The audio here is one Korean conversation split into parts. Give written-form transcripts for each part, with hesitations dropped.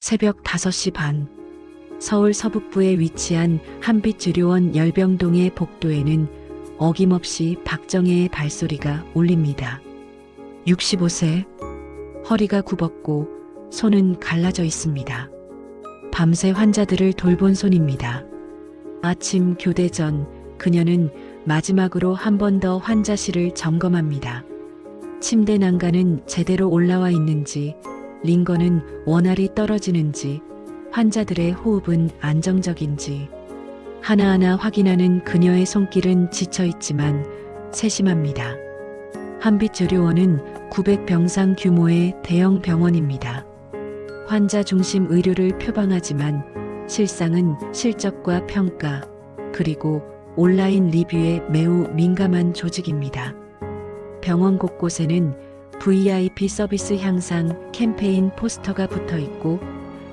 새벽 5시 반, 서울 서북부에 위치한 한빛의료원 열병동의 복도에는 어김없이 박정혜의 발소리가 울립니다. 65세, 허리가 굽었고 손은 갈라져 있습니다. 밤새 환자들을 돌본 손입니다. 아침 교대 전 그녀는 마지막으로 한 번 더 환자실을 점검합니다. 침대 난간은 제대로 올라와 있는지, 링거는 원활히 떨어지는지, 환자들의 호흡은 안정적인지 하나하나 확인하는 그녀의 손길은 지쳐있지만 세심합니다. 한빛의료원은 900병상 규모의 대형 병원입니다. 환자 중심 의료를 표방하지만 실상은 실적과 평가 그리고 온라인 리뷰에 매우 민감한 조직입니다. 병원 곳곳에는 VIP 서비스 향상 캠페인 포스터가 붙어 있고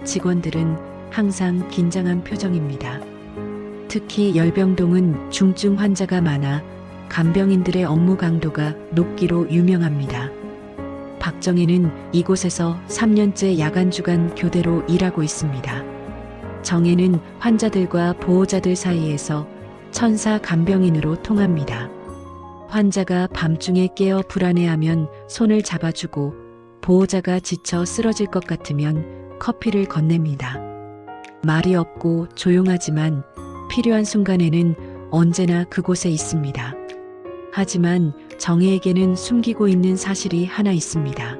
직원들은 항상 긴장한 표정입니다. 특히 열병동은 중증 환자가 많아 간병인들의 업무 강도가 높기로 유명합니다. 박정혜는 이곳에서 3년째 야간 주간 교대로 일하고 있습니다. 정혜는 환자들과 보호자들 사이에서 천사 간병인으로 통합니다. 환자가 밤중에 깨어 불안해하면 손을 잡아주고 보호자가 지쳐 쓰러질 것 같으면 커피를 건넵니다. 말이 없고 조용하지만 필요한 순간에는 언제나 그곳에 있습니다. 하지만 정혜에게는 숨기고 있는 사실이 하나 있습니다.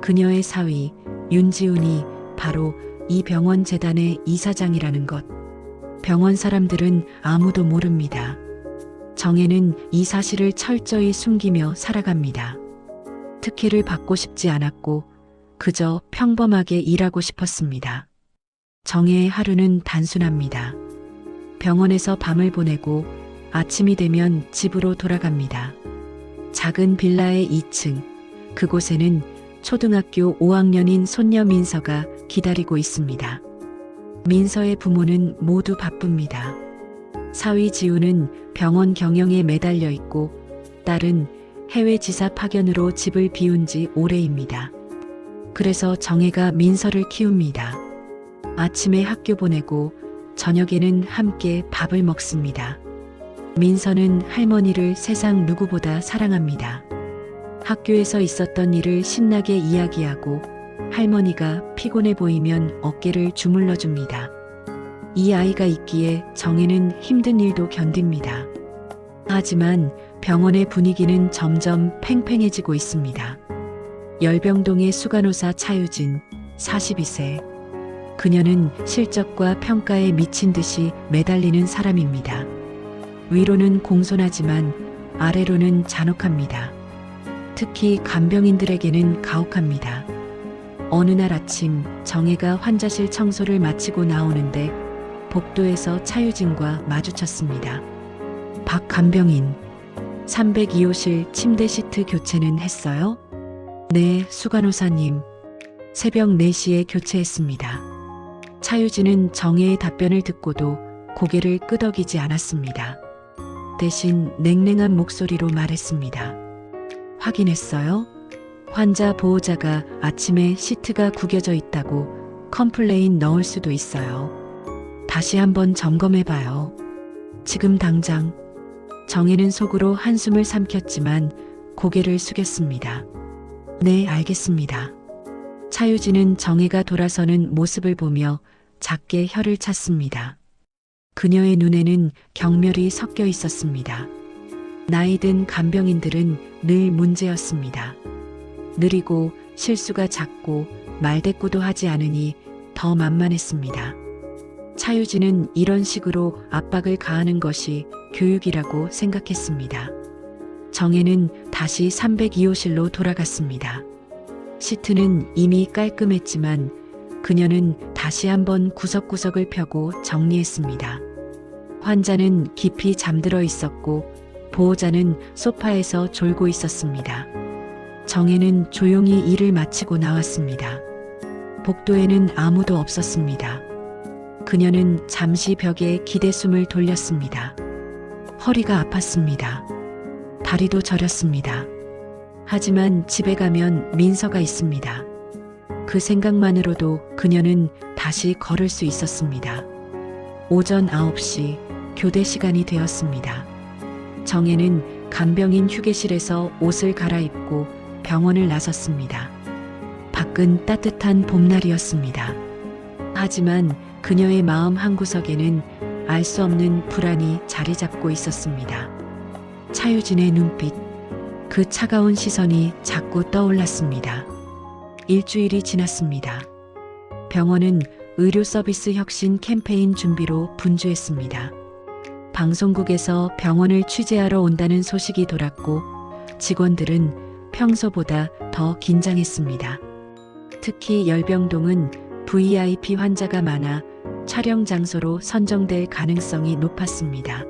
그녀의 사위 윤지훈이 바로 이 병원 재단의 이사장이라는 것. 병원 사람들은 아무도 모릅니다. 정혜는 이 사실을 철저히 숨기며 살아갑니다. 특혜를 받고 싶지 않았고 그저 평범하게 일하고 싶었습니다. 정혜의 하루는 단순합니다. 병원에서 밤을 보내고 아침이 되면 집으로 돌아갑니다. 작은 빌라의 2층, 그곳에는 초등학교 5학년인 손녀 민서가 기다리고 있습니다. 민서의 부모는 모두 바쁩니다. 사위 지우는 병원 경영에 매달려 있고 딸은 해외 지사 파견으로 집을 비운 지 오래입니다. 그래서 정혜가 민서를 키웁니다. 아침에 학교 보내고 저녁에는 함께 밥을 먹습니다. 민서는 할머니를 세상 누구보다 사랑합니다. 학교에서 있었던 일을 신나게 이야기하고 할머니가 피곤해 보이면 어깨를 주물러 줍니다. 이 아이가 있기에 정혜는 힘든 일도 견딥니다. 하지만 병원의 분위기는 점점 팽팽해지고 있습니다. 열병동의 수간호사 차유진, 42세. 그녀는 실적과 평가에 미친 듯이 매달리는 사람입니다. 위로는 공손하지만 아래로는 잔혹합니다. 특히 간병인들에게는 가혹합니다. 어느 날 아침 정혜가 환자실 청소를 마치고 나오는데 복도에서 차유진과 마주쳤습니다. 박 간병인, 302호실 침대 시트 교체는 했어요? 네, 수간호사님. 새벽 4시에 교체했습니다. 차유진은 정혜의 답변을 듣고도 고개를 끄덕이지 않았습니다. 대신 냉랭한 목소리로 말했습니다. 확인했어요? 환자 보호자가 아침에 시트가 구겨져 있다고 컴플레인 넣을 수도 있어요. 다시 한번 점검해봐요. 지금 당장. 정혜는 속으로 한숨을 삼켰지만 고개를 숙였습니다. 네, 알겠습니다. 차유진은 정혜가 돌아서는 모습을 보며 작게 혀를 찼습니다. 그녀의 눈에는 경멸이 섞여 있었습니다. 나이 든 간병인들은 늘 문제였습니다. 느리고 실수가 작고 말대꾸도 하지 않으니 더 만만했습니다. 차유진은 이런 식으로 압박을 가하는 것이 교육이라고 생각했습니다. 정혜는 다시 302호실로 돌아갔습니다. 시트는 이미 깔끔했지만 그녀는 다시 한번 구석구석을 펴고 정리했습니다. 환자는 깊이 잠들어 있었고 보호자는 소파에서 졸고 있었습니다. 정혜는 조용히 일을 마치고 나왔습니다. 복도에는 아무도 없었습니다. 그녀는 잠시 벽에 기대숨을 돌렸습니다. 허리가 아팠습니다. 다리도 저렸습니다. 하지만 집에 가면 민서가 있습니다. 그 생각만으로도 그녀는 다시 걸을 수 있었습니다. 오전 9시 교대 시간이 되었습니다. 정혜는 간병인 휴게실에서 옷을 갈아입고 병원을 나섰습니다. 밖은 따뜻한 봄날이었습니다. 하지만 그녀의 마음 한구석에는 알 수 없는 불안이 자리 잡고 있었습니다. 차유진의 눈빛, 그 차가운 시선이 자꾸 떠올랐습니다. 일주일이 지났습니다. 병원은 의료 서비스 혁신 캠페인 준비로 분주했습니다. 방송국에서 병원을 취재하러 온다는 소식이 돌았고 직원들은 평소보다 더 긴장했습니다. 특히 열병동은 VIP 환자가 많아 촬영 장소로 선정될 가능성이 높았습니다.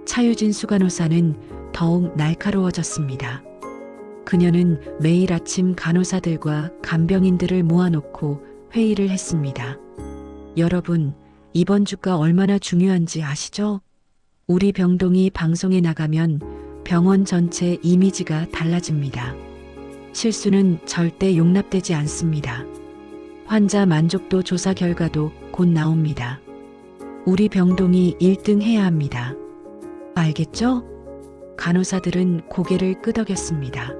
차유진 수간호사는 더욱 날카로워졌습니다. 그녀는 매일 아침 간호사들과 간병인들을 모아놓고 회의를 했습니다. 여러분, 이번 주가 얼마나 중요한지 아시죠? 우리 병동이 방송에 나가면 병원 전체 이미지가 달라집니다. 실수는 절대 용납되지 않습니다. 환자 만족도 조사 결과도 곧 나옵니다. 우리 병동이 1등 해야 합니다. 알겠죠? 간호사들은 고개를 끄덕였습니다.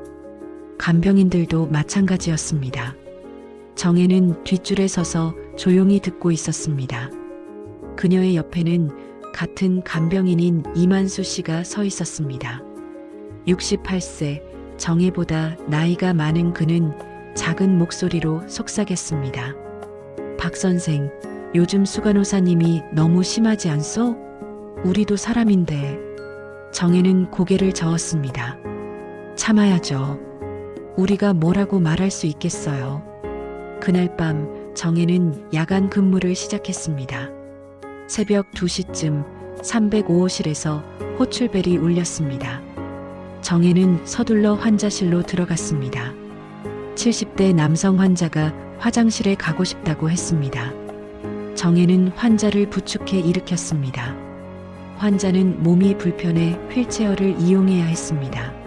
간병인들도 마찬가지였습니다. 정혜는 뒷줄에 서서 조용히 듣고 있었습니다. 그녀의 옆에는 같은 간병인인 이만수 씨가 서 있었습니다. 68세, 정혜보다 나이가 많은 그는 작은 목소리로 속삭였습니다. 박 선생, 요즘 수간호사님이 너무 심하지 않소? 우리도 사람인데. 정혜는 고개를 저었습니다. 참아야죠. 우리가 뭐라고 말할 수 있겠어요. 그날 밤 정혜는 야간 근무를 시작했습니다. 새벽 2시쯤 305호실에서 호출벨이 울렸습니다. 정혜는 서둘러 환자실로 들어갔습니다. 70대 남성 환자가 화장실에 가고 싶다고 했습니다. 정혜는 환자를 부축해 일으켰습니다. 환자는 몸이 불편해 휠체어를 이용해야 했습니다.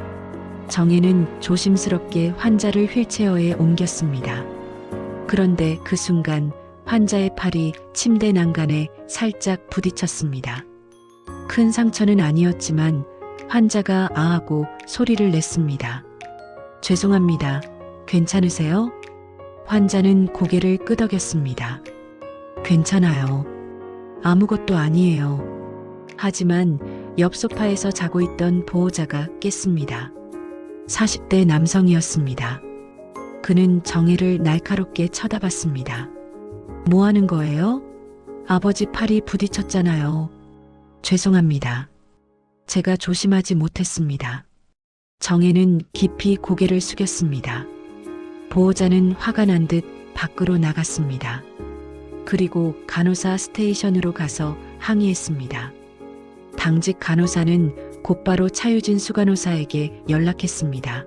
정혜는 조심스럽게 환자를 휠체어에 옮겼습니다. 그런데 그 순간 환자의 팔이 침대 난간에 살짝 부딪혔습니다. 큰 상처는 아니었지만 환자가 아하고 소리를 냈습니다. 죄송합니다. 괜찮으세요? 환자는 고개를 끄덕였습니다. 괜찮아요. 아무것도 아니에요. 하지만 옆 소파에서 자고 있던 보호자가 깼습니다. 40대 남성이었습니다. 그는 정혜를 날카롭게 쳐다봤습니다. 뭐 하는 거예요? 아버지 팔이 부딪혔잖아요. 죄송합니다. 제가 조심하지 못했습니다. 정혜는 깊이 고개를 숙였습니다. 보호자는 화가 난 듯 밖으로 나갔습니다. 그리고 간호사 스테이션으로 가서 항의했습니다. 당직 간호사는 곧바로 차유진 수간호사에게 연락했습니다.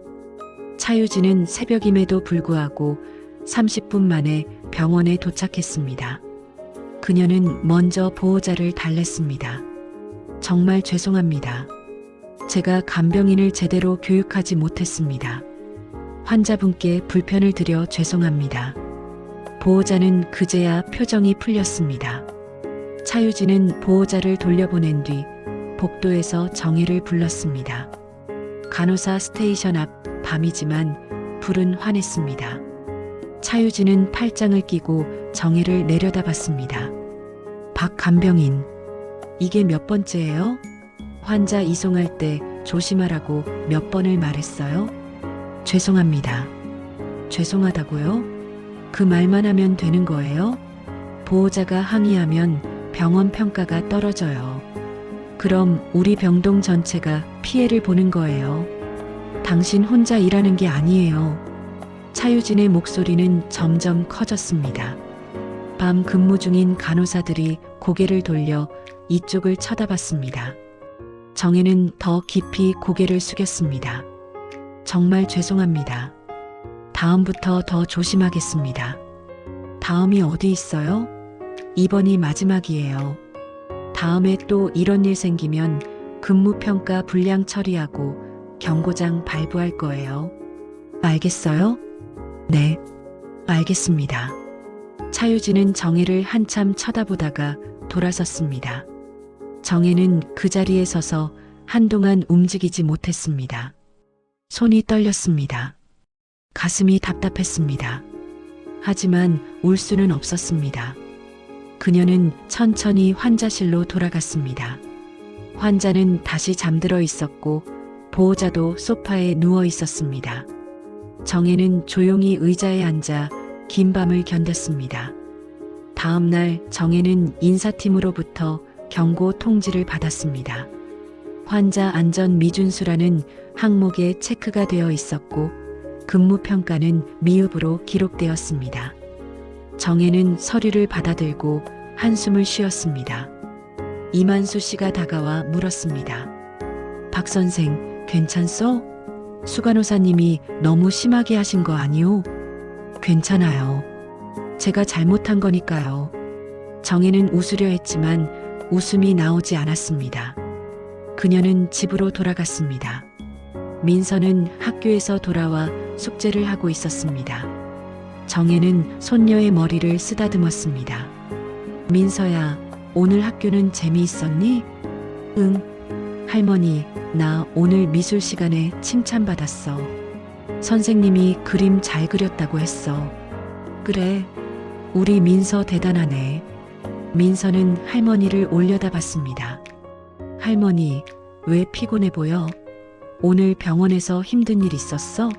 차유진은 새벽임에도 불구하고 30분 만에 병원에 도착했습니다. 그녀는 먼저 보호자를 달랬습니다. 정말 죄송합니다. 제가 간병인을 제대로 교육하지 못했습니다. 환자분께 불편을 드려 죄송합니다. 보호자는 그제야 표정이 풀렸습니다. 차유진은 보호자를 돌려보낸 뒤 복도에서 정혜를 불렀습니다. 간호사 스테이션 앞 밤이지만 불은 환했습니다. 차유진은 팔짱을 끼고 정혜를 내려다봤습니다. 박 간병인, 이게 몇 번째예요? 환자 이송할 때 조심하라고 몇 번을 말했어요? 죄송합니다. 죄송하다고요? 그 말만 하면 되는 거예요? 보호자가 항의하면 병원 평가가 떨어져요. 그럼 우리 병동 전체가 피해를 보는 거예요. 당신 혼자 일하는 게 아니에요. 차유진의 목소리는 점점 커졌습니다. 밤 근무 중인 간호사들이 고개를 돌려 이쪽을 쳐다봤습니다. 정혜는 더 깊이 고개를 숙였습니다. 정말 죄송합니다. 다음부터 더 조심하겠습니다. 다음이 어디 있어요? 이번이 마지막이에요. 다음에 또 이런 일 생기면 근무평가 불량 처리하고 경고장 발부할 거예요. 알겠어요? 네, 알겠습니다. 차유진은 정혜를 한참 쳐다보다가 돌아섰습니다. 정혜는 그 자리에 서서 한동안 움직이지 못했습니다. 손이 떨렸습니다. 가슴이 답답했습니다. 하지만 울 수는 없었습니다. 그녀는 천천히 환자실로 돌아갔습니다. 환자는 다시 잠들어 있었고 보호자도 소파에 누워 있었습니다. 정혜는 조용히 의자에 앉아 긴 밤을 견뎠습니다. 다음 날 정혜는 인사팀으로부터 경고 통지를 받았습니다. 환자 안전 미준수라는 항목에 체크가 되어 있었고 근무 평가는 미흡으로 기록되었습니다. 정혜는 서류를 받아들고 한숨을 쉬었습니다. 이만수 씨가 다가와 물었습니다. 박 선생, 괜찮소? 수간호사님이 너무 심하게 하신 거 아니오? 괜찮아요. 제가 잘못한 거니까요. 정혜는 웃으려 했지만 웃음이 나오지 않았습니다. 그녀는 집으로 돌아갔습니다. 민서는 학교에서 돌아와 숙제를 하고 있었습니다. 정혜는 손녀의 머리를 쓰다듬었습니다. 민서야, 오늘 학교는 재미있었니? 응. 할머니, 나 오늘 미술 시간에 칭찬받았어. 선생님이 그림 잘 그렸다고 했어. 그래. 우리 민서 대단하네. 민서는 할머니를 올려다봤습니다. 할머니, 왜 피곤해 보여? 오늘 병원에서 힘든 일 있었어?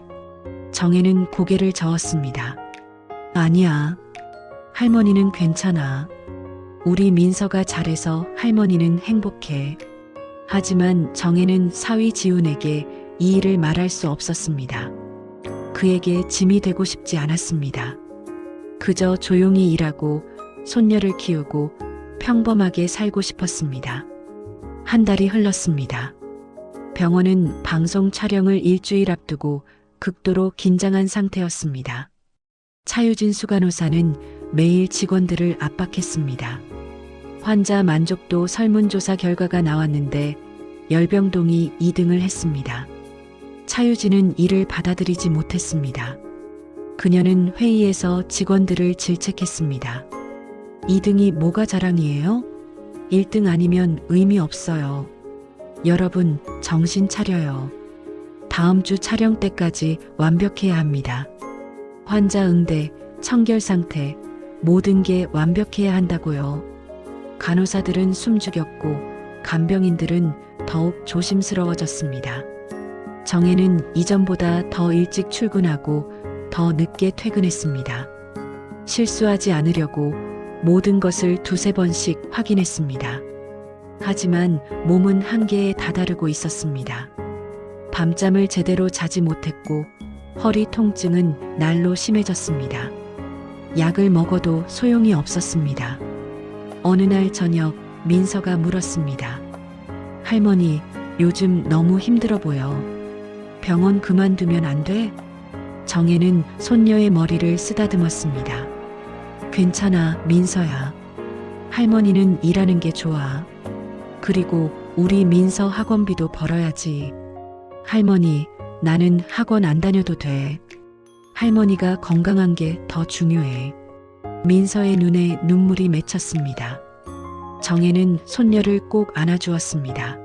정혜는 고개를 저었습니다. 아니야. 할머니는 괜찮아. 우리 민서가 잘해서 할머니는 행복해. 하지만 정혜는 사위 지훈에게 이 일을 말할 수 없었습니다. 그에게 짐이 되고 싶지 않았습니다. 그저 조용히 일하고 손녀를 키우고 평범하게 살고 싶었습니다. 한 달이 흘렀습니다. 병원은 방송 촬영을 일주일 앞두고 극도로 긴장한 상태였습니다. 차유진 수간호사는 매일 직원들을 압박했습니다. 환자 만족도 설문조사 결과가 나왔는데 열병동이 2등을 했습니다. 차유진은 이를 받아들이지 못했습니다. 그녀는 회의에서 직원들을 질책했습니다. 2등이 뭐가 자랑이에요? 1등 아니면 의미 없어요. 여러분, 정신 차려요. 다음 주 촬영 때까지 완벽해야 합니다. 환자 응대, 청결 상태, 모든 게 완벽해야 한다고요. 간호사들은 숨죽였고 간병인들은 더욱 조심스러워졌습니다. 정혜는 이전보다 더 일찍 출근하고 더 늦게 퇴근했습니다. 실수하지 않으려고 모든 것을 두세 번씩 확인했습니다. 하지만 몸은 한계에 다다르고 있었습니다. 밤잠을 제대로 자지 못했고 허리 통증은 날로 심해졌습니다. 약을 먹어도 소용이 없었습니다. 어느 날 저녁 민서가 물었습니다. 할머니, 요즘 너무 힘들어 보여. 병원 그만두면 안 돼? 정혜는 손녀의 머리를 쓰다듬었습니다. 괜찮아, 민서야. 할머니는 일하는 게 좋아. 그리고 우리 민서 학원비도 벌어야지. 할머니, 나는 학원 안 다녀도 돼. 할머니가 건강한 게 더 중요해. 민서의 눈에 눈물이 맺혔습니다. 정혜는 손녀를 꼭 안아주었습니다.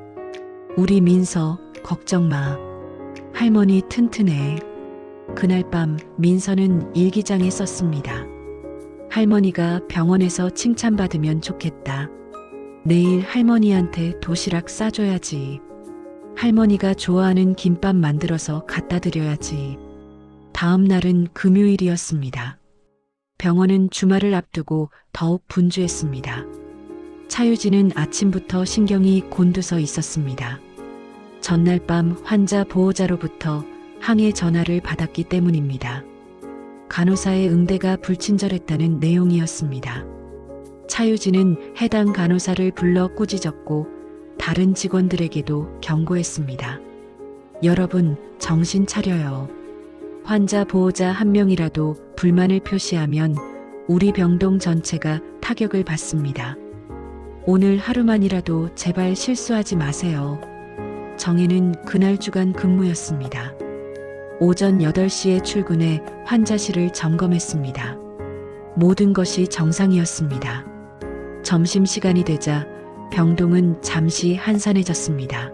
우리 민서, 걱정 마. 할머니 튼튼해. 그날 밤 민서는 일기장에 썼습니다. 할머니가 병원에서 칭찬받으면 좋겠다. 내일 할머니한테 도시락 싸줘야지. 할머니가 좋아하는 김밥 만들어서 갖다 드려야지. 다음 날은 금요일이었습니다. 병원은 주말을 앞두고 더욱 분주했습니다. 차유진은 아침부터 신경이 곤두서 있었습니다. 전날 밤 환자 보호자로부터 항해 전화를 받았기 때문입니다. 간호사의 응대가 불친절했다는 내용이었습니다. 차유진은 해당 간호사를 불러 꾸짖었고 다른 직원들에게도 경고했습니다. 여러분, 정신 차려요. 환자 보호자 한 명이라도 불만을 표시하면 우리 병동 전체가 타격을 받습니다. 오늘 하루만이라도 제발 실수하지 마세요. 정혜는 그날 주간 근무였습니다. 오전 8시에 출근해 환자실을 점검했습니다. 모든 것이 정상이었습니다. 점심시간이 되자 병동은 잠시 한산해졌습니다.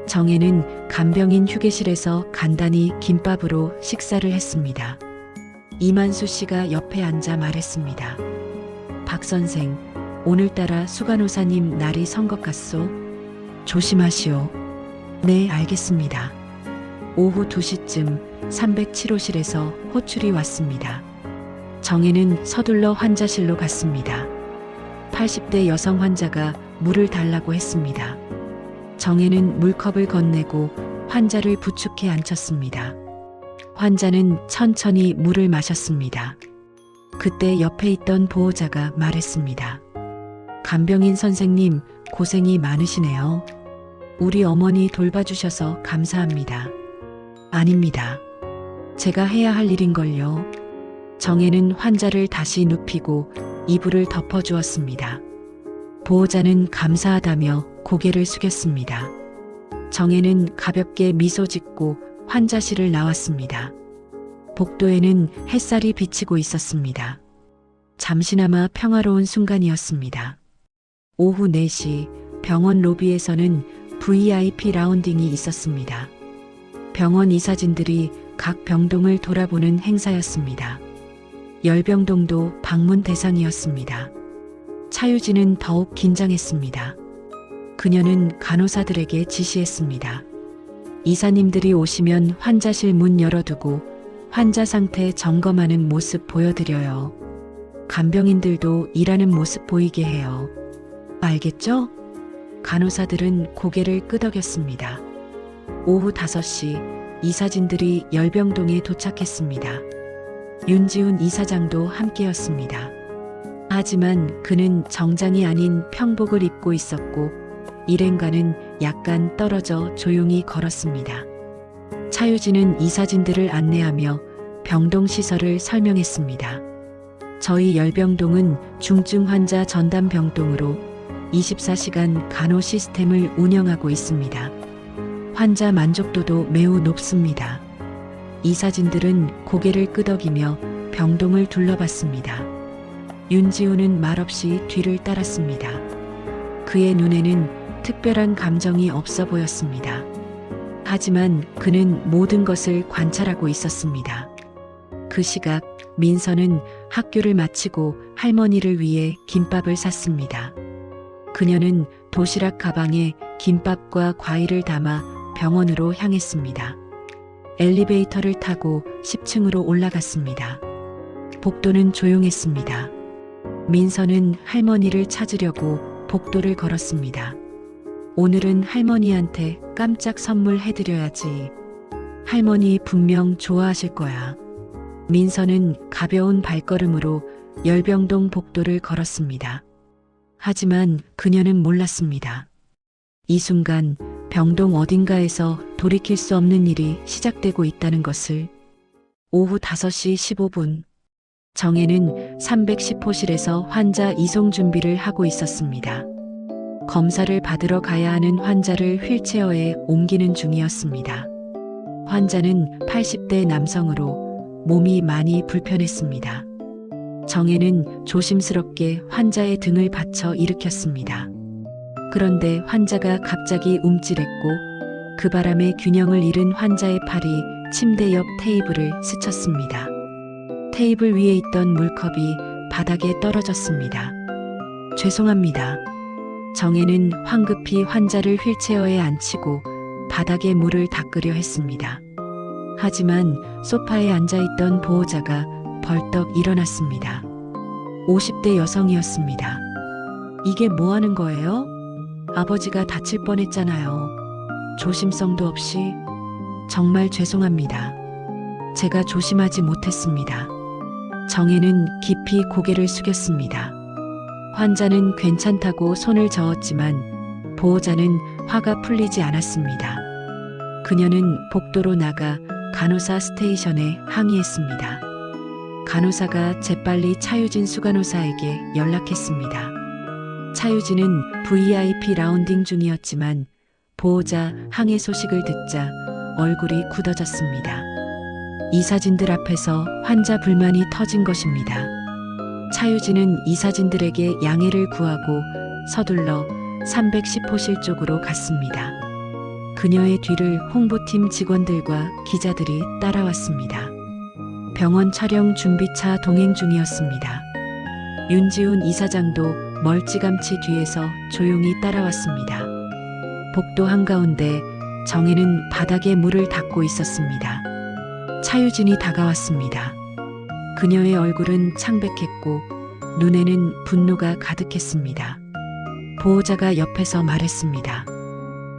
정혜는 간병인 휴게실에서 간단히 김밥으로 식사를 했습니다. 이만수 씨가 옆에 앉아 말했습니다. 박 선생, 오늘따라 수간호사님 날이 선 것 같소? 조심하시오. 네, 알겠습니다. 오후 2시쯤 307호실에서 호출이 왔습니다. 정혜는 서둘러 환자실로 갔습니다. 80대 여성 환자가 물을 달라고 했습니다. 정혜는 물컵을 건네고 환자를 부축해 앉혔습니다. 환자는 천천히 물을 마셨습니다. 그때 옆에 있던 보호자가 말했습니다. 간병인 선생님, 고생이 많으시네요. 우리 어머니 돌봐주셔서 감사합니다. 아닙니다. 제가 해야 할 일인걸요. 정혜는 환자를 다시 눕히고 이불을 덮어주었습니다. 보호자는 감사하다며 고개를 숙였습니다. 정혜는 가볍게 미소 짓고 환자실을 나왔습니다. 복도에는 햇살이 비치고 있었습니다. 잠시나마 평화로운 순간이었습니다. 오후 4시 병원 로비에서는 VIP 라운딩이 있었습니다. 병원 이사진들이 각 병동을 돌아보는 행사였습니다. 열병동도 방문 대상이었습니다. 차유진은 더욱 긴장했습니다. 그녀는 간호사들에게 지시했습니다. 이사님들이 오시면 환자실 문 열어두고 환자 상태 점검하는 모습 보여드려요. 간병인들도 일하는 모습 보이게 해요. 알겠죠? 간호사들은 고개를 끄덕였습니다. 오후 5시 이사진들이 열병동에 도착했습니다. 윤지훈 이사장도 함께였습니다. 하지만 그는 정장이 아닌 평복을 입고 있었고 일행과는 약간 떨어져 조용히 걸었습니다. 차유진은 이사진들을 안내하며 병동 시설을 설명했습니다. 저희 열병동은 중증 환자 전담 병동으로 24시간 간호 시스템을 운영하고 있습니다. 환자 만족도도 매우 높습니다. 이사진들은 고개를 끄덕이며 병동을 둘러봤습니다. 윤지훈은 말없이 뒤를 따랐습니다. 그의 눈에는 특별한 감정이 없어 보였습니다. 하지만 그는 모든 것을 관찰하고 있었습니다. 그 시각 민서는 학교를 마치고 할머니를 위해 김밥을 샀습니다. 그녀는 도시락 가방에 김밥과 과일을 담아 병원으로 향했습니다. 엘리베이터를 타고 10층으로 올라갔습니다. 복도는 조용했습니다. 민서는 할머니를 찾으려고 복도를 걸었습니다. 오늘은 할머니한테 깜짝 선물 해드려야지. 할머니 분명 좋아하실 거야. 민서는 가벼운 발걸음으로 열병동 복도를 걸었습니다. 하지만 그녀는 몰랐습니다. 이 순간 병동 어딘가에서 돌이킬 수 없는 일이 시작되고 있다는 것을. 오후 5시 15분 정혜는 310호실에서 환자 이송 준비를 하고 있었습니다. 검사를 받으러 가야 하는 환자를 휠체어에 옮기는 중이었습니다. 환자는 80대 남성으로 몸이 많이 불편했습니다. 정혜는 조심스럽게 환자의 등을 받쳐 일으켰습니다. 그런데 환자가 갑자기 움찔했고 그 바람에 균형을 잃은 환자의 팔이 침대 옆 테이블을 스쳤습니다. 테이블 위에 있던 물컵이 바닥에 떨어졌습니다. 죄송합니다. 정혜는 황급히 환자를 휠체어에 앉히고 바닥에 물을 닦으려 했습니다. 하지만 소파에 앉아있던 보호자가 벌떡 일어났습니다. 50대 여성이었습니다. 이게 뭐 하는 거예요? 아버지가 다칠 뻔했잖아요. 조심성도 없이. 정말 죄송합니다. 제가 조심하지 못했습니다. 정혜는 깊이 고개를 숙였습니다. 환자는 괜찮다고 손을 저었지만 보호자는 화가 풀리지 않았습니다. 그녀는 복도로 나가 간호사 스테이션에 항의했습니다. 간호사가 재빨리 차유진 수간호사에게 연락했습니다. 차유진은 VIP 라운딩 중이었지만 보호자 항해 소식을 듣자 얼굴이 굳어졌습니다. 이 사진들 앞에서 환자 불만이 터진 것입니다. 차유진은 이 사진들에게 양해를 구하고 서둘러 310호실 쪽으로 갔습니다. 그녀의 뒤를 홍보팀 직원들과 기자들이 따라왔습니다. 병원 촬영 준비차 동행 중이었습니다. 윤지훈 이사장도 멀찌감치 뒤에서 조용히 따라왔습니다. 복도 한가운데 정혜는 바닥에 물을 닦고 있었습니다. 차유진이 다가왔습니다. 그녀의 얼굴은 창백했고 눈에는 분노가 가득했습니다. 보호자가 옆에서 말했습니다.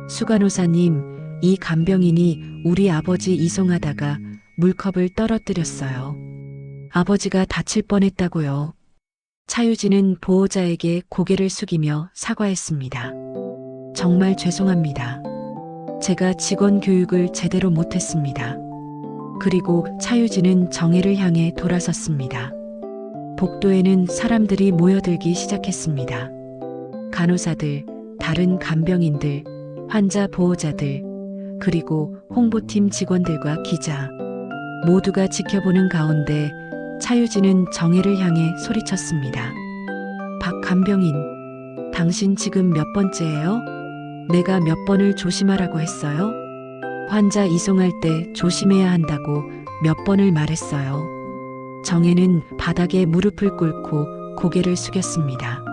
수간호사님, 이 간병인이 우리 아버지 이송하다가 물컵을 떨어뜨렸어요. 아버지가 다칠 뻔했다고요. 차유진은 보호자에게 고개를 숙이며 사과했습니다. 정말 죄송합니다. 제가 직원 교육을 제대로 못했습니다. 그리고 차유진은 정혜를 향해 돌아섰습니다. 복도에는 사람들이 모여들기 시작했습니다. 간호사들, 다른 간병인들, 환자 보호자들, 그리고 홍보팀 직원들과 기자. 모두가 지켜보는 가운데 차유진은 정혜를 향해 소리쳤습니다. 박 간병인, 당신 지금 몇 번째예요? 내가 몇 번을 조심하라고 했어요? 환자 이송할 때 조심해야 한다고 몇 번을 말했어요. 정혜는 바닥에 무릎을 꿇고 고개를 숙였습니다.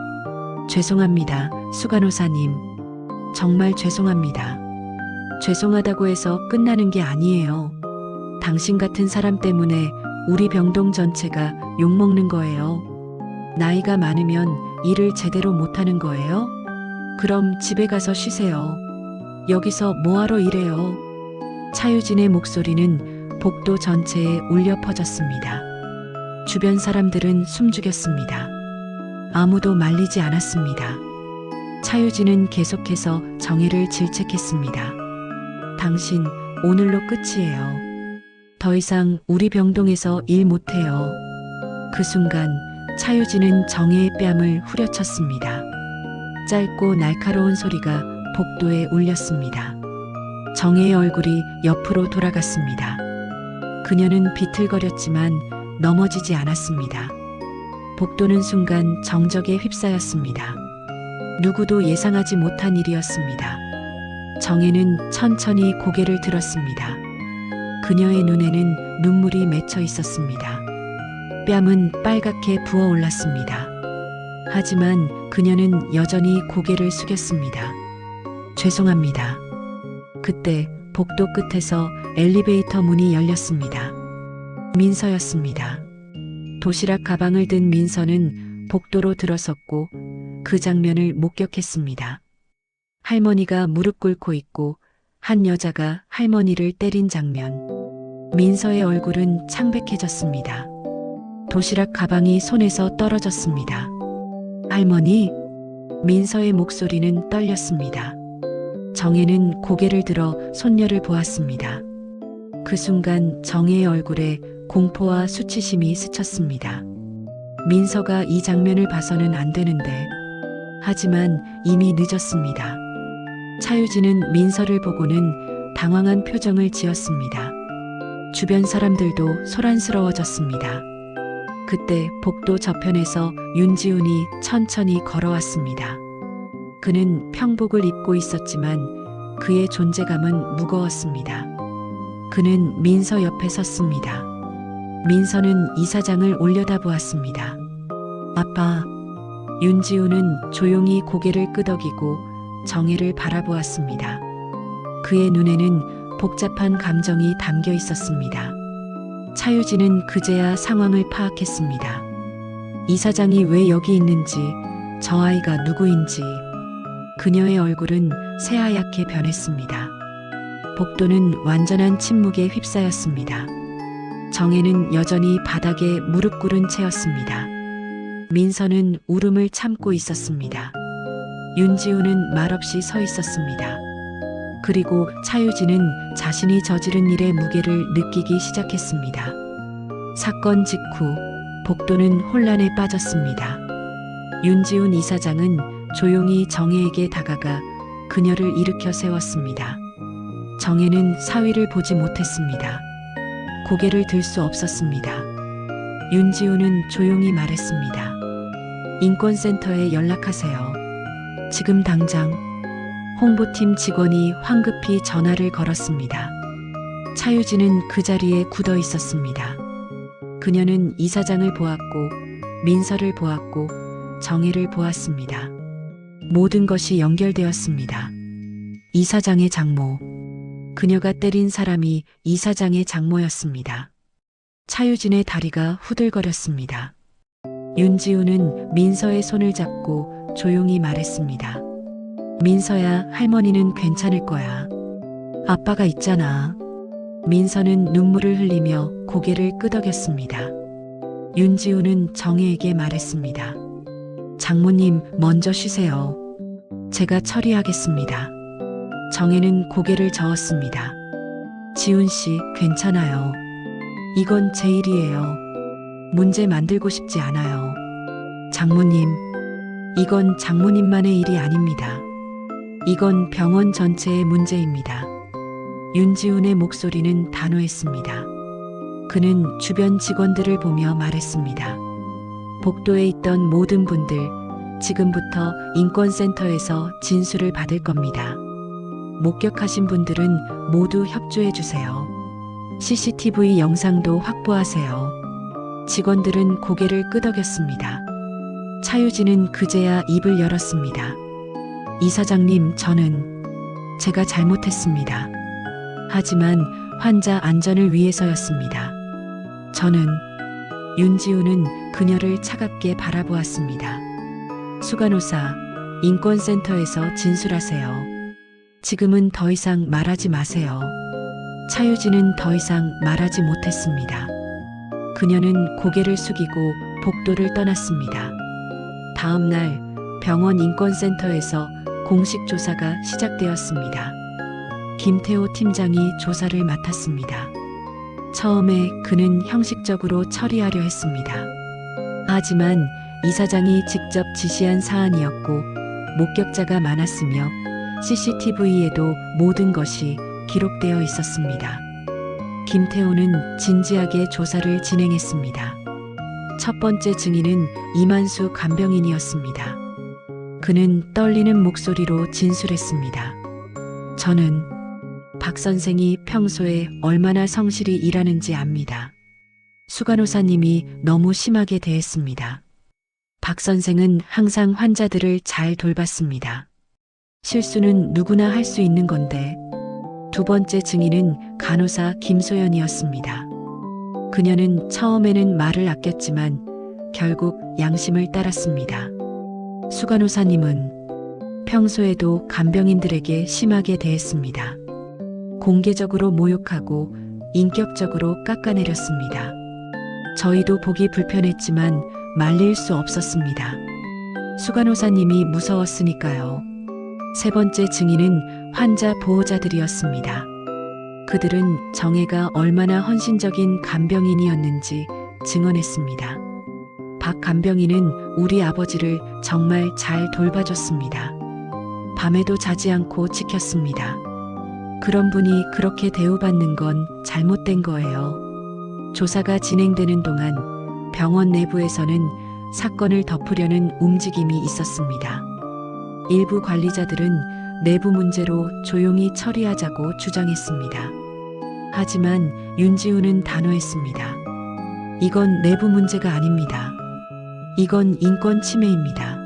죄송합니다, 수간호사님. 정말 죄송합니다. 죄송하다고 해서 끝나는 게 아니에요. 당신 같은 사람 때문에 우리 병동 전체가 욕먹는 거예요. 나이가 많으면 일을 제대로 못하는 거예요? 그럼 집에 가서 쉬세요. 여기서 뭐하러 일해요? 차유진의 목소리는 복도 전체에 울려 퍼졌습니다. 주변 사람들은 숨죽였습니다. 아무도 말리지 않았습니다. 차유진은 계속해서 정혜를 질책했습니다. 당신 오늘로 끝이에요. 더 이상 우리 병동에서 일 못해요. 그 순간 차유진은 정혜의 뺨을 후려쳤습니다. 짧고 날카로운 소리가 복도에 울렸습니다. 정혜의 얼굴이 옆으로 돌아갔습니다. 그녀는 비틀거렸지만 넘어지지 않았습니다. 복도는 순간 정적에 휩싸였습니다. 누구도 예상하지 못한 일이었습니다. 정혜는 천천히 고개를 들었습니다. 그녀의 눈에는 눈물이 맺혀 있었습니다. 뺨은 빨갛게 부어올랐습니다. 하지만 그녀는 여전히 고개를 숙였습니다. 죄송합니다. 그때 복도 끝에서 엘리베이터 문이 열렸습니다. 민서였습니다. 도시락 가방을 든 민서는 복도로 들어섰고 그 장면을 목격했습니다. 할머니가 무릎 꿇고 있고 한 여자가 할머니를 때린 장면. 민서의 얼굴은 창백해졌습니다. 도시락 가방이 손에서 떨어졌습니다. 할머니? 민서의 목소리는 떨렸습니다. 정혜는 고개를 들어 손녀를 보았습니다. 그 순간 정혜의 얼굴에 공포와 수치심이 스쳤습니다. 민서가 이 장면을 봐서는 안 되는데. 하지만 이미 늦었습니다. 차유진은 민서를 보고는 당황한 표정을 지었습니다. 주변 사람들도 소란스러워졌습니다. 그때 복도 저편에서 윤지훈이 천천히 걸어왔습니다. 그는 평복을 입고 있었지만 그의 존재감은 무거웠습니다. 그는 민서 옆에 섰습니다. 민서는 이사장을 올려다보았습니다. 아빠. 윤지훈은 조용히 고개를 끄덕이고 정혜를 바라보았습니다. 그의 눈에는 복잡한 감정이 담겨 있었습니다. 차유진은 그제야 상황을 파악했습니다. 이사장이 왜 여기 있는지, 저 아이가 누구인지. 그녀의 얼굴은 새하얗게 변했습니다. 복도는 완전한 침묵에 휩싸였습니다. 정혜는 여전히 바닥에 무릎 꿇은 채였습니다. 민서는 울음을 참고 있었습니다. 윤지훈은 말없이 서 있었습니다. 그리고 차유진은 자신이 저지른 일의 무게를 느끼기 시작했습니다. 사건 직후 복도는 혼란에 빠졌습니다. 윤지훈 이사장은 조용히 정혜에게 다가가 그녀를 일으켜 세웠습니다. 정혜는 사위를 보지 못했습니다. 고개를 들 수 없었습니다. 윤지우는 조용히 말했습니다. 인권센터에 연락하세요. 지금 당장. 홍보팀 직원이 황급히 전화를 걸었습니다. 차유진은 그 자리에 굳어 있었습니다. 그녀는 이사장을 보았고 민서를 보았고 정혜를 보았습니다. 모든 것이 연결되었습니다. 이사장의 장모. 그녀가 때린 사람이 이사장의 장모였습니다. 차유진의 다리가 후들거렸습니다. 윤지우는 민서의 손을 잡고 조용히 말했습니다. 민서야, 할머니는 괜찮을 거야. 아빠가 있잖아. 민서는 눈물을 흘리며 고개를 끄덕였습니다. 윤지우는 정혜에게 말했습니다. 장모님, 먼저 쉬세요. 제가 처리하겠습니다. 정혜는 고개를 저었습니다. 지훈 씨, 괜찮아요. 이건 제 일이에요. 문제 만들고 싶지 않아요. 장모님, 이건 장모님만의 일이 아닙니다. 이건 병원 전체의 문제입니다. 윤지훈의 목소리는 단호했습니다. 그는 주변 직원들을 보며 말했습니다. 복도에 있던 모든 분들, 지금부터 인권센터에서 진술을 받을 겁니다. 목격하신 분들은 모두 협조해 주세요. CCTV 영상도 확보하세요. 직원들은 고개를 끄덕였습니다. 차유진은 그제야 입을 열었습니다. 이사장님, 제가 잘못했습니다. 하지만 환자 안전을 위해서였습니다. 윤지우는 그녀를 차갑게 바라보았습니다. 수간호사, 인권센터에서 진술하세요. 지금은 더 이상 말하지 마세요. 차유진은 더 이상 말하지 못했습니다. 그녀는 고개를 숙이고 복도를 떠났습니다. 다음 날 병원 인권센터에서 공식 조사가 시작되었습니다. 김태호 팀장이 조사를 맡았습니다. 처음에 그는 형식적으로 처리하려 했습니다. 하지만 이사장이 직접 지시한 사안이었고 목격자가 많았으며 CCTV에도 모든 것이 기록되어 있었습니다. 김태호는 진지하게 조사를 진행했습니다. 첫 번째 증인은 이만수 간병인이었습니다. 그는 떨리는 목소리로 진술했습니다. 박 선생이 평소에 얼마나 성실히 일하는지 압니다. 수간호사님이 너무 심하게 대했습니다. 박 선생은 항상 환자들을 잘 돌봤습니다. 실수는 누구나 할 수 있는 건데. 두 번째 증인은 간호사 김소연이었습니다. 그녀는 처음에는 말을 아꼈지만 결국 양심을 따랐습니다. 수간호사님은 평소에도 간병인들에게 심하게 대했습니다. 공개적으로 모욕하고 인격적으로 깎아내렸습니다. 저희도 보기 불편했지만 말릴 수 없었습니다. 수간호사님이 무서웠으니까요. 세 번째 증인은 환자 보호자들이었습니다. 그들은 정혜가 얼마나 헌신적인 간병인이었는지 증언했습니다. 박 간병인은 우리 아버지를 정말 잘 돌봐줬습니다. 밤에도 자지 않고 지켰습니다. 그런 분이 그렇게 대우받는 건 잘못된 거예요. 조사가 진행되는 동안 병원 내부에서는 사건을 덮으려는 움직임이 있었습니다. 일부 관리자들은 내부 문제로 조용히 처리하자고 주장했습니다. 하지만 윤지우는 단호했습니다. 이건 내부 문제가 아닙니다. 이건 인권 침해입니다.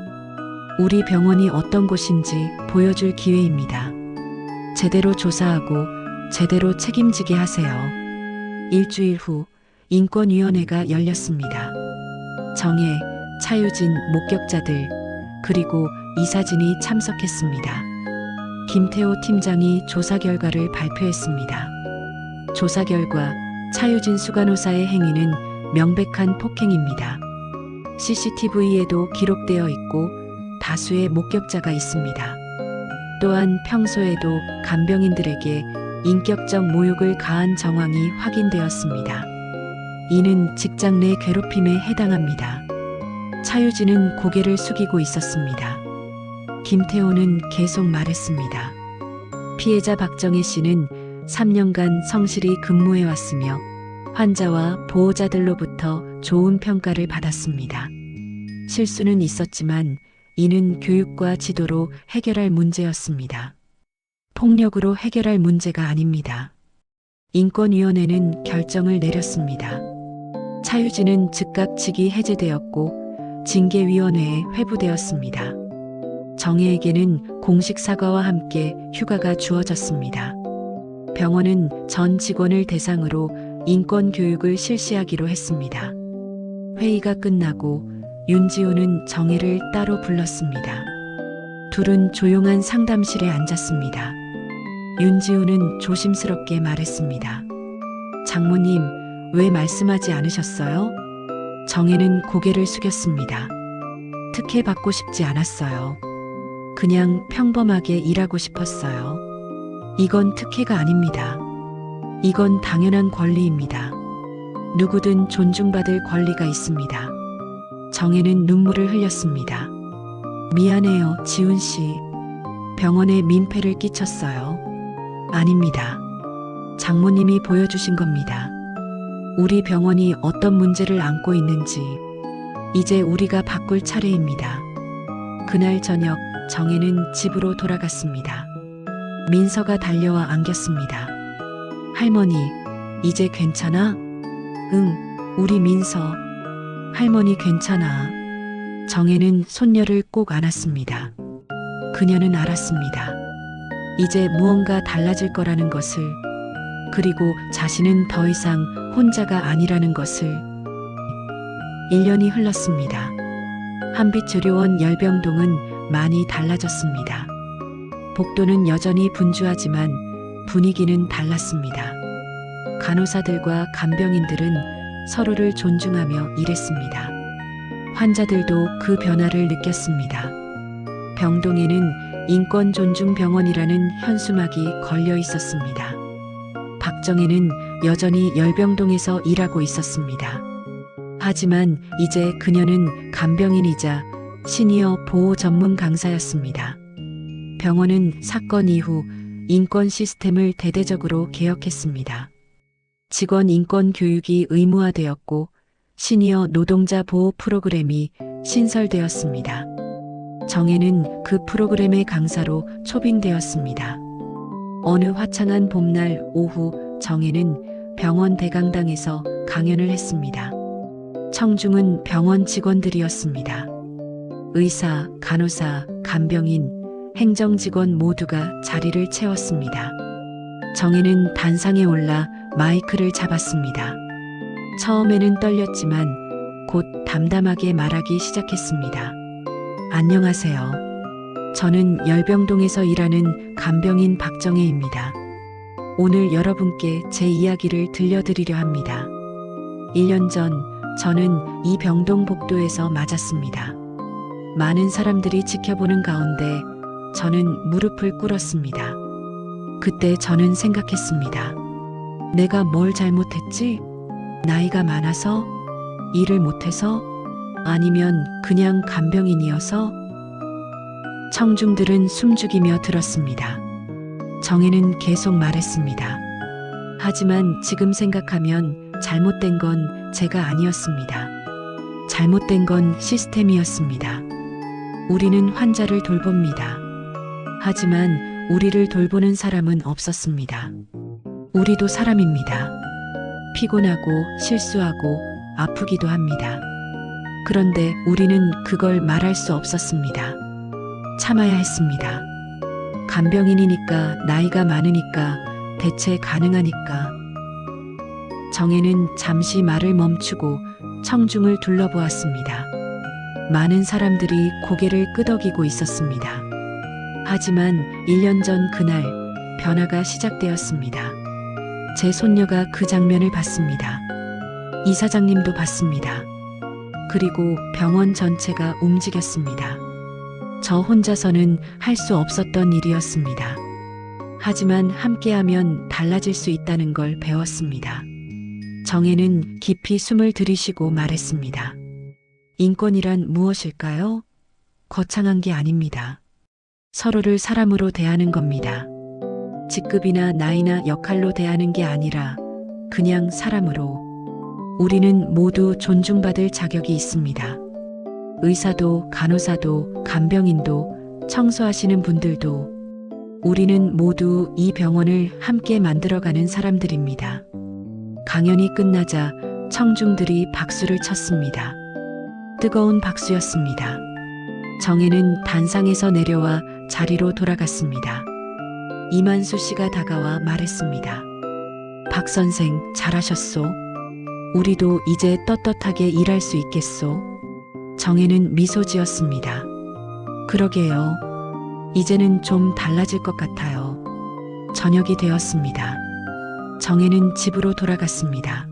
우리 병원이 어떤 곳인지 보여줄 기회입니다. 제대로 조사하고 제대로 책임지게 하세요. 일주일 후 인권위원회가 열렸습니다. 정혜, 차유진, 목격자들, 그리고 이사진이 참석했습니다. 김태호 팀장이 조사 결과를 발표했습니다. 조사 결과 차유진 수간호사의 행위는 명백한 폭행입니다. CCTV에도 기록되어 있고 다수의 목격자가 있습니다. 또한 평소에도 간병인들에게 인격적 모욕을 가한 정황이 확인되었습니다. 이는 직장 내 괴롭힘에 해당합니다. 차유진은 고개를 숙이고 있었습니다. 김태호는 계속 말했습니다. 피해자 박정혜 씨는 3년간 성실히 근무해왔으며 환자와 보호자들로부터 좋은 평가를 받았습니다. 실수는 있었지만 이는 교육과 지도로 해결할 문제였습니다. 폭력으로 해결할 문제가 아닙니다. 인권위원회는 결정을 내렸습니다. 차유진은 즉각 직위 해제되었고 징계위원회에 회부되었습니다. 정혜에게는 공식 사과와 함께 휴가가 주어졌습니다. 병원은 전 직원을 대상으로 인권 교육을 실시하기로 했습니다. 회의가 끝나고 윤지우는 정혜를 따로 불렀습니다. 둘은 조용한 상담실에 앉았습니다. 윤지우는 조심스럽게 말했습니다. 장모님, 왜 말씀하지 않으셨어요? 정혜는 고개를 숙였습니다. 특혜 받고 싶지 않았어요. 그냥 평범하게 일하고 싶었어요. 이건 특혜가 아닙니다. 이건 당연한 권리입니다. 누구든 존중받을 권리가 있습니다. 정혜는 눈물을 흘렸습니다. 미안해요, 지훈 씨. 병원에 민폐를 끼쳤어요. 아닙니다. 장모님이 보여주신 겁니다. 우리 병원이 어떤 문제를 안고 있는지 이제 우리가 바꿀 차례입니다. 그날 저녁 정혜는 집으로 돌아갔습니다. 민서가 달려와 안겼습니다. 할머니, 이제 괜찮아? 응, 우리 민서. 할머니 괜찮아. 정혜는 손녀를 꼭 안았습니다. 그녀는 알았습니다. 이제 무언가 달라질 거라는 것을, 그리고 자신은 더 이상 혼자가 아니라는 것을. 1년이 흘렀습니다. 한빛의료원 열병동은 많이 달라졌습니다. 복도는 여전히 분주하지만 분위기는 달랐습니다. 간호사들과 간병인들은 서로를 존중하며 일했습니다. 환자들도 그 변화를 느꼈습니다. 병동에는 인권 존중 병원이라는 현수막이 걸려 있었습니다. 박정혜는 여전히 열병동에서 일하고 있었습니다. 하지만 이제 그녀는 간병인이자 시니어 보호 전문 강사였습니다. 병원은 사건 이후 인권 시스템을 대대적으로 개혁했습니다. 직원 인권 교육이 의무화되었고 시니어 노동자 보호 프로그램이 신설되었습니다. 정혜는 그 프로그램의 강사로 초빙되었습니다. 어느 화창한 봄날 오후 정혜는 병원 대강당에서 강연을 했습니다. 청중은 병원 직원들이었습니다. 의사, 간호사, 간병인, 행정직원 모두가 자리를 채웠습니다. 정혜는 단상에 올라 마이크를 잡았습니다. 처음에는 떨렸지만 곧 담담하게 말하기 시작했습니다. 안녕하세요. 저는 열병동에서 일하는 간병인 박정혜입니다. 오늘 여러분께 제 이야기를 들려드리려 합니다. 1년 전 저는 이 병동 복도에서 맞았습니다. 많은 사람들이 지켜보는 가운데 저는 무릎을 꿇었습니다. 그때 저는 생각했습니다. 내가 뭘 잘못했지? 나이가 많아서? 일을 못해서? 아니면 그냥 간병인이어서? 청중들은 숨죽이며 들었습니다. 정혜는 계속 말했습니다. 하지만 지금 생각하면 잘못된 건 제가 아니었습니다. 잘못된 건 시스템이었습니다. 우리는 환자를 돌봅니다. 하지만 우리를 돌보는 사람은 없었습니다. 우리도 사람입니다. 피곤하고 실수하고 아프기도 합니다. 그런데 우리는 그걸 말할 수 없었습니다. 참아야 했습니다. 간병인이니까, 나이가 많으니까, 대체 가능하니까. 정혜는 잠시 말을 멈추고 청중을 둘러보았습니다. 많은 사람들이 고개를 끄덕이고 있었습니다. 하지만 1년 전 그날 변화가 시작되었습니다. 제 손녀가 그 장면을 봤습니다. 이사장님도 봤습니다. 그리고 병원 전체가 움직였습니다. 저 혼자서는 할 수 없었던 일이었습니다. 하지만 함께하면 달라질 수 있다는 걸 배웠습니다. 정혜는 깊이 숨을 들이쉬고 말했습니다. 인권이란 무엇일까요? 거창한 게 아닙니다. 서로를 사람으로 대하는 겁니다. 직급이나 나이나 역할로 대하는 게 아니라 그냥 사람으로. 우리는 모두 존중받을 자격이 있습니다. 의사도, 간호사도, 간병인도, 청소하시는 분들도 우리는 모두 이 병원을 함께 만들어가는 사람들입니다. 강연이 끝나자 청중들이 박수를 쳤습니다. 뜨거운 박수였습니다. 정혜는 단상에서 내려와 자리로 돌아갔습니다. 이만수 씨가 다가와 말했습니다. 박 선생, 잘하셨소. 우리도 이제 떳떳하게 일할 수 있겠소. 정혜는 미소 지었습니다. 그러게요. 이제는 좀 달라질 것 같아요. 저녁이 되었습니다. 정혜는 집으로 돌아갔습니다.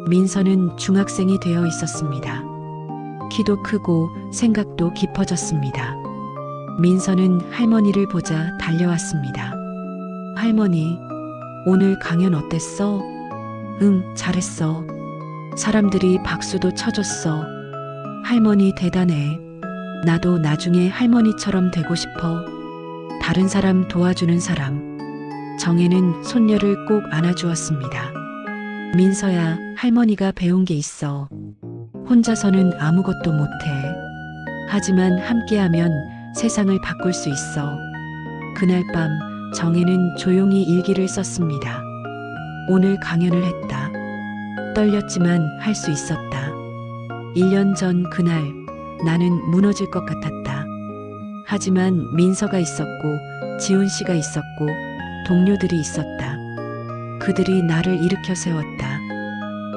민서는 중학생이 되어 있었습니다. 키도 크고 생각도 깊어졌습니다. 민서는 할머니를 보자 달려왔습니다. 할머니, 오늘 강연 어땠어? 응, 잘했어. 사람들이 박수도 쳐줬어. 할머니 대단해. 나도 나중에 할머니처럼 되고 싶어. 다른 사람 도와주는 사람. 정혜는 손녀를 꼭 안아주었습니다. 민서야, 할머니가 배운 게 있어. 혼자서는 아무것도 못해. 하지만 함께하면 세상을 바꿀 수 있어. 그날 밤 정혜는 조용히 일기를 썼습니다. 오늘 강연을 했다. 떨렸지만 할 수 있었다. 1년 전 그날 나는 무너질 것 같았다. 하지만 민서가 있었고 지훈 씨가 있었고 동료들이 있었다. 그들이 나를 일으켜 세웠다.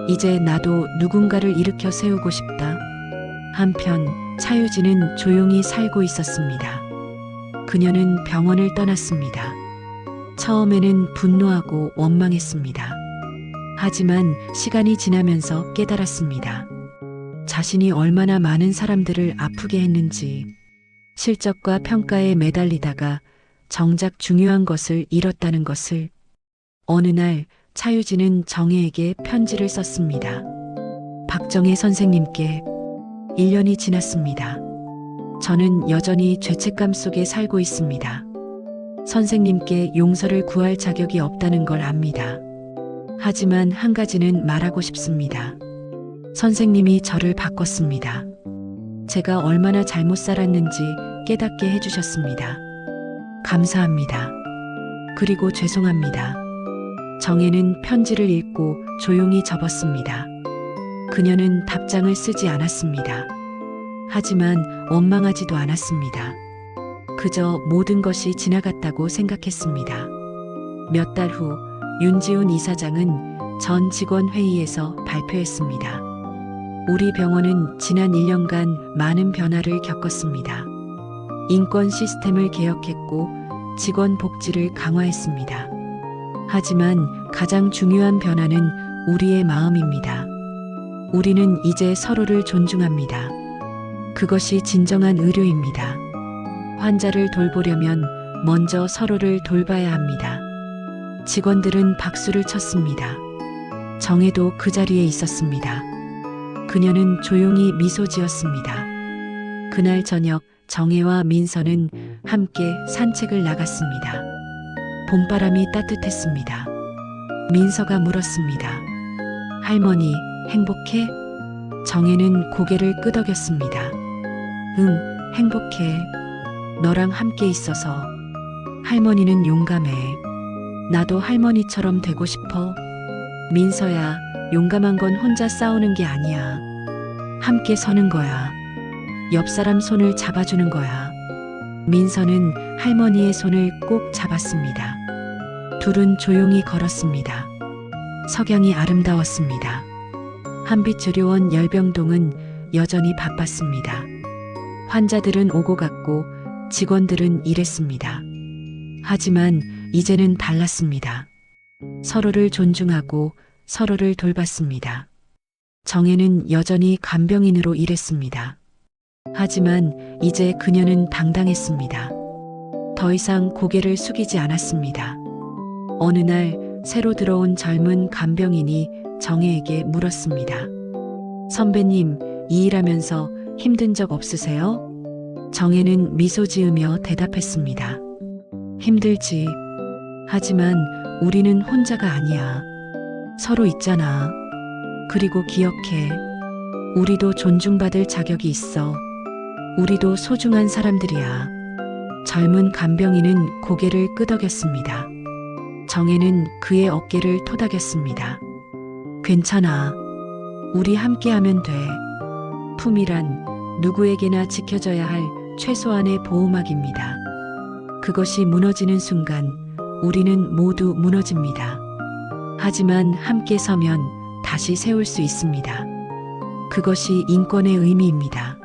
이제 나도 누군가를 일으켜 세우고 싶다. 한편 차유진은 조용히 살고 있었습니다. 그녀는 병원을 떠났습니다. 처음에는 분노하고 원망했습니다. 하지만 시간이 지나면서 깨달았습니다. 자신이 얼마나 많은 사람들을 아프게 했는지, 실적과 평가에 매달리다가 정작 중요한 것을 잃었다는 것을. 어느 날 차유진은 정혜에게 편지를 썼습니다. 박정혜 선생님께. 1년이 지났습니다. 저는 여전히 죄책감 속에 살고 있습니다. 선생님께 용서를 구할 자격이 없다는 걸 압니다. 하지만 한 가지는 말하고 싶습니다. 선생님이 저를 바꿨습니다. 제가 얼마나 잘못 살았는지 깨닫게 해주셨습니다. 감사합니다. 그리고 죄송합니다. 정혜는 편지를 읽고 조용히 접었습니다. 그녀는 답장을 쓰지 않았습니다. 하지만 원망하지도 않았습니다. 그저 모든 것이 지나갔다고 생각했습니다. 몇 달 후 윤지훈 이사장은 전 직원 회의에서 발표했습니다. 우리 병원은 지난 1년간 많은 변화를 겪었습니다. 인권 시스템을 개혁했고 직원 복지를 강화했습니다. 하지만 가장 중요한 변화는 우리의 마음입니다. 우리는 이제 서로를 존중합니다. 그것이 진정한 의료입니다. 환자를 돌보려면 먼저 서로를 돌봐야 합니다. 직원들은 박수를 쳤습니다. 정혜도 그 자리에 있었습니다. 그녀는 조용히 미소 지었습니다. 그날 저녁 정혜와 민서는 함께 산책을 나갔습니다. 봄바람이 따뜻했습니다. 민서가 물었습니다. 할머니, 행복해? 정혜는 고개를 끄덕였습니다. 응, 행복해. 너랑 함께 있어서. 할머니는 용감해. 나도 할머니처럼 되고 싶어. 민서야, 용감한 건 혼자 싸우는 게 아니야. 함께 서는 거야. 옆 사람 손을 잡아주는 거야. 민서는 할머니의 손을 꼭 잡았습니다. 둘은 조용히 걸었습니다. 석양이 아름다웠습니다. 한빛의료원 열병동은 여전히 바빴습니다. 환자들은 오고 갔고 직원들은 일했습니다. 하지만 이제는 달랐습니다. 서로를 존중하고 서로를 돌봤습니다. 정혜는 여전히 간병인으로 일했습니다. 하지만 이제 그녀는 당당했습니다. 더 이상 고개를 숙이지 않았습니다. 어느 날 새로 들어온 젊은 간병인이 정혜에게 물었습니다. 선배님, 이 일하면서 힘든 적 없으세요? 정혜는 미소 지으며 대답했습니다. 힘들지. 하지만 우리는 혼자가 아니야. 서로 있잖아. 그리고 기억해. 우리도 존중받을 자격이 있어. 우리도 소중한 사람들이야. 젊은 간병인은 고개를 끄덕였습니다. 정혜는 그의 어깨를 토닥였습니다. 괜찮아. 우리 함께하면 돼. 품이란 누구에게나 지켜져야 할 최소한의 보호막입니다. 그것이 무너지는 순간 우리는 모두 무너집니다. 하지만 함께 서면 다시 세울 수 있습니다. 그것이 인권의 의미입니다.